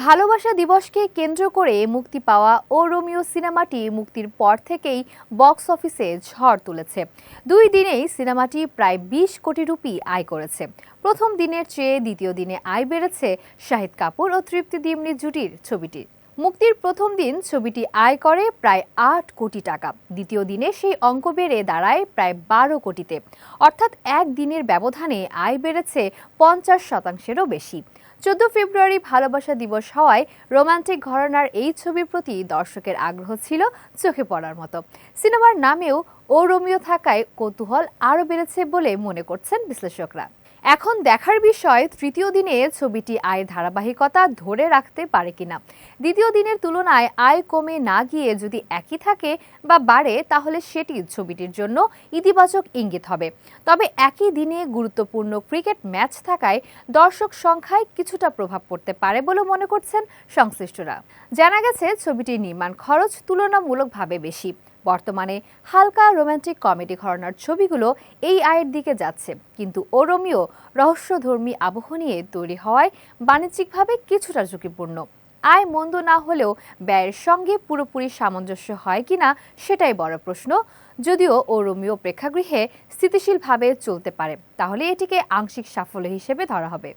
ভালোবাসা দিবসকে কেন্দ্র করে মুক্তি পাওয়া ও রোমিও সিনেমাটি মুক্তির পর থেকেই বক্স অফিসে ঝড় তুলেছে। 2 দিনেই সিনেমাটি প্রায় 20 কোটি রুপি আয় করেছে। প্রথম দিনের চেয়ে দ্বিতীয় দিনে আয় বেড়েছে শাহিদ কাপুর ও তৃপ্তি ডিমরি জুটির ছবিটির। মুক্তির প্রথম দিন ছবিটি আয় করে প্রায় 8 কোটি টাকা। দ্বিতীয় দিনে সেই অঙ্ক বেড়ে দাঁড়ায় প্রায় 12 কোটিতে। অর্থাৎ একদিনের ব্যবধানে আয় বেড়েছে 50%-এরও বেশি। 14 ফেব্রুয়ারি ভালোবাসা দিবস হওয়ায় রোমান্টিক ঘরানার এই ছবির প্রতি দর্শকের আগ্রহ ছিল চোখে পড়ার মতো। সিনেমার নামেও ও রোমিও থাকায় কৌতূহল আরও বেড়েছে বলে মনে করছেন বিশ্লেষকরা। এখন দেখার বিষয় তৃতীয় দিনে ছবিটি আয়ের ধারাবাহিকতা ধরে রাখতে পারে কিনা। দ্বিতীয় দিনের তুলনায় আয় কমে না গিয়ে যদি একই থাকে বা বাড়ে তাহলে সেটি ছবিটির জন্য ইতিবাচক ইঙ্গিত হবে। তবে একই দিনে গুরুত্বপূর্ণ ক্রিকেট ম্যাচ থাকায় দর্শক সংখ্যায় কিছুটা প্রভাব পড়তে পারে বলে মনে করছেন সংশ্লিষ্টরা। জানা গেছে ছবিটির নির্মাণ খরচ তুলনামূলকভাবে বেশি। বর্তমানে হালকা রোমান্টিক কমেডি ঘরানার ছবিগুলো এই আয়ের দিকে যাচ্ছে, কিন্তু ও রোমিও রহস্যধর্মী আবহ নিয়ে তৈরি হওয়ায় বাণিজ্যিকভাবে কিছুটা ঝুঁকিপূর্ণ। আয় মন্দ না হলেও ব্যয়ের সঙ্গে পুরোপুরি সামঞ্জস্য হয় কিনা সেটাই বড় প্রশ্ন। যদিও ও রোমিও প্রেক্ষাগৃহে স্থিতিশীলভাবে চলতে পারে, তাহলে এটিকে আংশিক সাফল্য হিসেবে ধরা হবে।